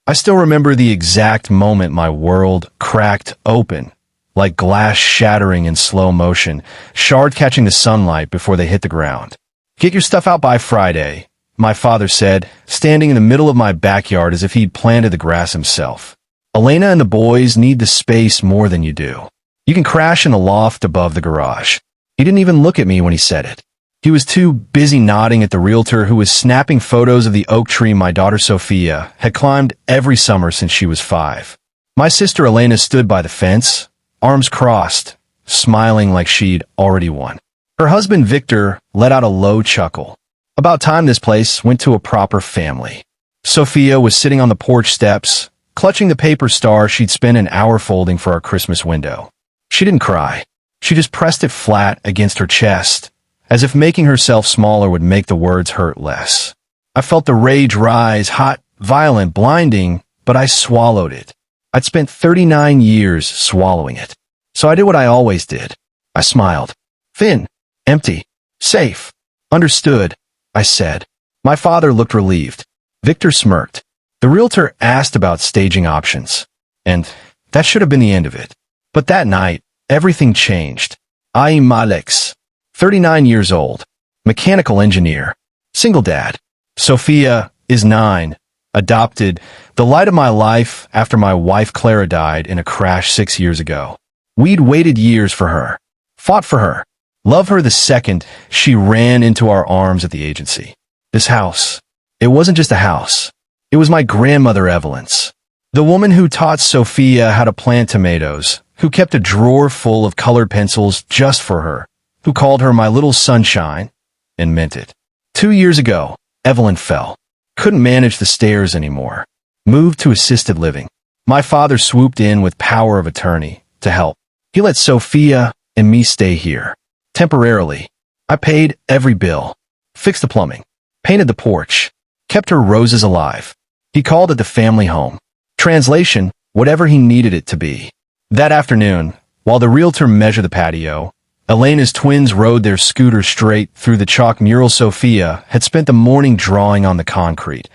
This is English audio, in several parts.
I still remember the exact moment my world cracked open, like glass shattering in slow motion, shard catching the sunlight before they hit the ground. "Get your stuff out by Friday," my father said, standing in the middle of my backyard as if he'd planted the grass himself. "Elena and the boys need the space more than you do. You can crash in the loft above the garage." He didn't even look at me when he said it. He was too busy nodding at the realtor who was snapping photos of the oak tree my daughter Sophia had climbed every summer since she was 5. My sister Elena stood by the fence, arms crossed, smiling like she'd already won. Her husband Victor let out a low chuckle. About time this place went to a proper family. Sophia was sitting on the porch steps, clutching the paper star she'd spent an hour folding for our Christmas window. She didn't cry. She just pressed it flat against her chest, as if making herself smaller would make the words hurt less. I felt the rage rise, hot, violent, blinding, but I swallowed it. I'd spent 39 years swallowing it. So I did what I always did. I smiled. "Thin, empty, safe. Understood," I said. My father looked relieved. Victor smirked. The realtor asked about staging options, and that should have been the end of it. But that night, everything changed. I'm Alex, 39 years old, mechanical engineer, single dad. Sophia is 9, adopted, the light of my life after my wife Clara died in a crash 6 years ago. We'd waited years for her, fought for her, loved her the second she ran into our arms at the agency. This house, it wasn't just a house. It was my grandmother Evelyn's. The woman who taught Sophia how to plant tomatoes, who kept a drawer full of colored pencils just for her, who called her my little sunshine, and meant it. 2 years ago, Evelyn fell. Couldn't manage the stairs anymore. Moved to assisted living. My father swooped in with power of attorney to help. He let Sophia and me stay here. Temporarily. I paid every bill. Fixed the plumbing. Painted the porch. Kept her roses alive. He called it the family home. Translation, whatever he needed it to be. That afternoon, while the realtor measured the patio, Elena's twins rode their scooter straight through the chalk mural Sophia had spent the morning drawing on the concrete,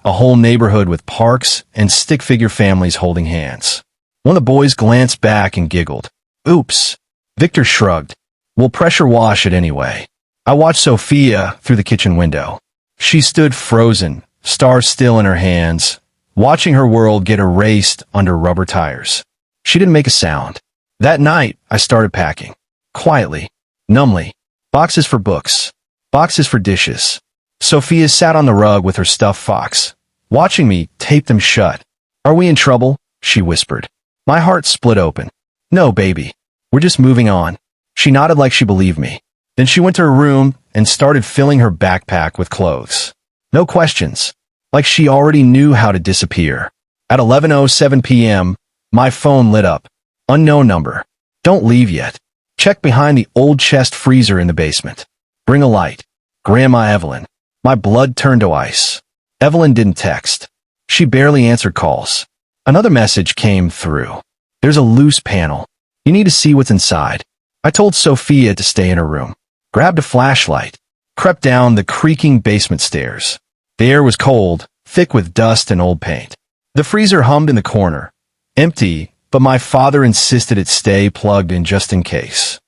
a whole neighborhood with parks and stick-figure families holding hands. One of the boys glanced back and giggled. "Oops." Victor shrugged. "We'll pressure wash it anyway." I watched Sophia through the kitchen window. She stood frozen, stars still in her hands, watching her world get erased under rubber tires. She didn't make a sound. That night, I started packing. Quietly, numbly. Boxes for books. Boxes for dishes. Sophia sat on the rug with her stuffed fox, watching me tape them shut. "Are we in trouble?" she whispered. My heart split open. "No, baby. We're just moving on." She nodded like she believed me. Then she went to her room and started filling her backpack with clothes. No questions. Like she already knew how to disappear. At 11:07 p.m., my phone lit up. Unknown number. "Don't leave yet. Check behind the old chest freezer in the basement. Bring a light. Grandma Evelyn." My blood turned to ice. Evelyn didn't text. She barely answered calls. Another message came through. "There's a loose panel. You need to see what's inside." I told Sophia to stay in her room. Grabbed a flashlight. Crept down the creaking basement stairs. The air was cold, thick with dust and old paint. The freezer hummed in the corner. Empty, but my father insisted it stay plugged in just in case.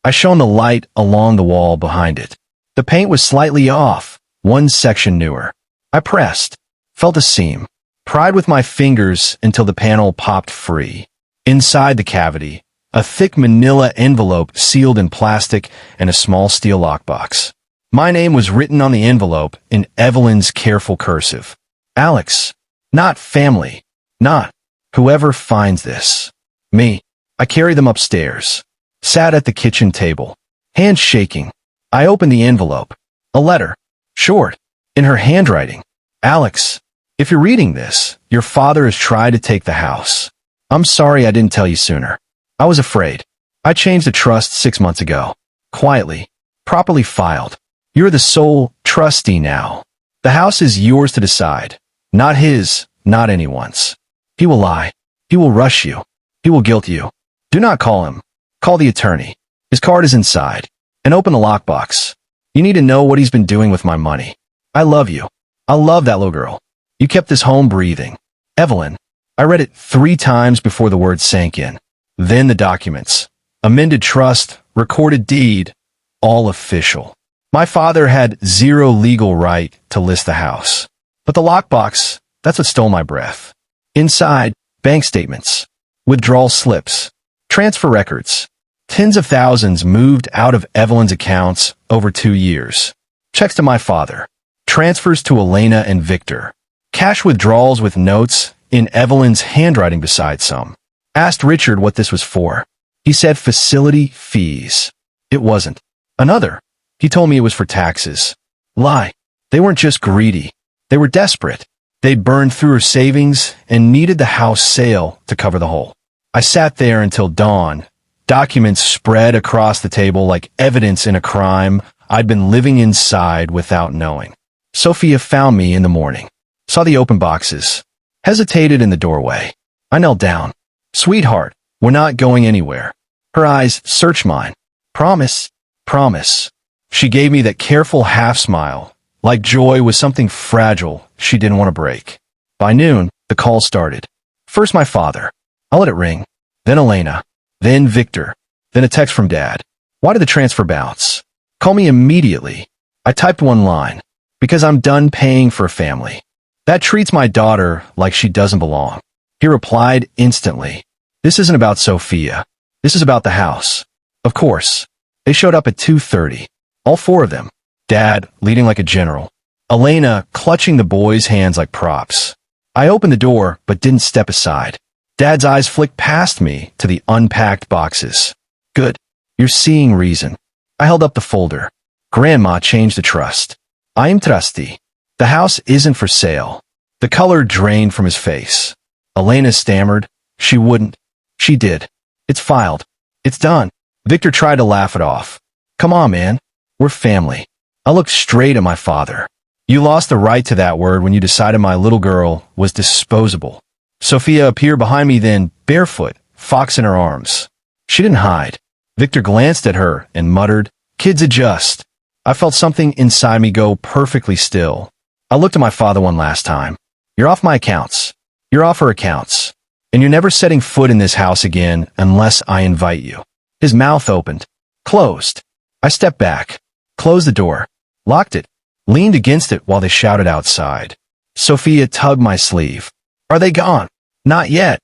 I shone the light along the wall behind it. The paint was slightly off, one section newer. I pressed, felt a seam, pried with my fingers until the panel popped free. Inside the cavity, a thick manila envelope sealed in plastic and a small steel lockbox. My name was written on the envelope in Evelyn's careful cursive. Alex, not family, not whoever finds this. Me. I carried them upstairs. Sat at the kitchen table. Hands shaking. I opened the envelope. A letter. Short. In her handwriting. "Alex, if you're reading this, your father has tried to take the house. I'm sorry I didn't tell you sooner. I was afraid. I changed the trust 6 months ago. Quietly. Properly filed. You're the sole trustee now. The house is yours to decide. Not his, not anyone's. He will lie. He will rush you. He will guilt you. Do not call him. Call the attorney. His card is inside. And open the lockbox. You need to know what he's been doing with my money. I love you. I love that little girl. You kept this home breathing. Evelyn. I read it 3 times before the words sank in. Then the documents. Amended trust, recorded deed, all official. My father had 0 legal right to list the house. But the lockbox, that's what stole my breath. Inside, bank statements, withdrawal slips, transfer records. Tens of thousands moved out of Evelyn's accounts over 2 years. Checks to my father. Transfers to Elena and Victor. Cash withdrawals with notes in Evelyn's handwriting beside some. Asked Richard what this was for. He said facility fees. It wasn't. Another. He told me it was for taxes. Lie. They weren't just greedy. They were desperate. They'd burned through her savings and needed the house sale to cover the hole. I sat there until dawn. Documents spread across the table like evidence in a crime I'd been living inside without knowing. Sophia found me in the morning. Saw the open boxes. Hesitated in the doorway. I knelt down. Sweetheart, we're not going anywhere. Her eyes searched mine. Promise, promise. She gave me that careful half smile, like joy was something fragile she didn't want to break. By noon, the call started. First my father. I let it ring. Then Elena. Then Victor. Then a text from Dad. Why did the transfer bounce? Call me immediately. I typed one line. Because I'm done paying for a family. That treats my daughter like she doesn't belong. He replied instantly. This isn't about Sophia. This is about the house. Of course. They showed up at 2:30. All 4 of them. Dad, leading like a general. Elena, clutching the boys' hands like props. I opened the door, but didn't step aside. Dad's eyes flicked past me to the unpacked boxes. Good. You're seeing reason. I held up the folder. Grandma changed the trust. I'm trusty. The house isn't for sale. The color drained from his face. Elena stammered. She wouldn't. She did. It's filed. It's done. Victor tried to laugh it off. Come on, man. We're family. I looked straight at my father. You lost the right to that word when you decided my little girl was disposable. Sophia appeared behind me then, barefoot, fox in her arms. She didn't hide. Victor glanced at her and muttered, Kids adjust. I felt something inside me go perfectly still. I looked at my father one last time. You're off my accounts. You're off her accounts. And you're never setting foot in this house again unless I invite you. His mouth opened. Closed. I stepped back. Closed the door. Locked it. Leaned against it while they shouted outside. Sophia tugged my sleeve. Are they gone? Not yet.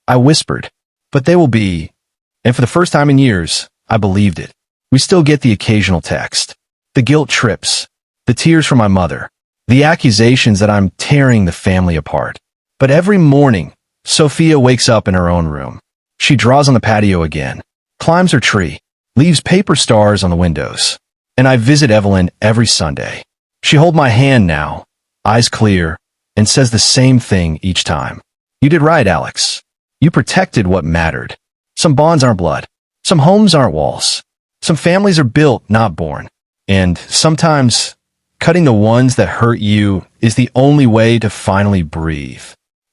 I whispered. But they will be. And for the first time in years, I believed it. We still get the occasional text. The guilt trips. The tears from my mother. The accusations that I'm tearing the family apart. But every morning, Sophia wakes up in her own room. She draws on the patio again. Climbs her tree. Leaves paper stars on the windows. And I visit Evelyn every Sunday. She holds my hand now, eyes clear, and says the same thing each time. You did right, Alex. You protected what mattered. Some bonds aren't blood. Some homes aren't walls. Some families are built, not born. And sometimes, cutting the ones that hurt you is the only way to finally breathe.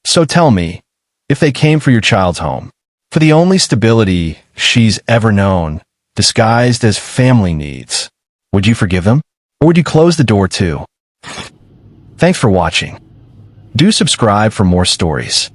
So tell me, if they came for your child's home, for the only stability she's ever known, disguised as family needs, would you forgive them? Or would you close the door too? Thanks for watching. Do subscribe for more stories.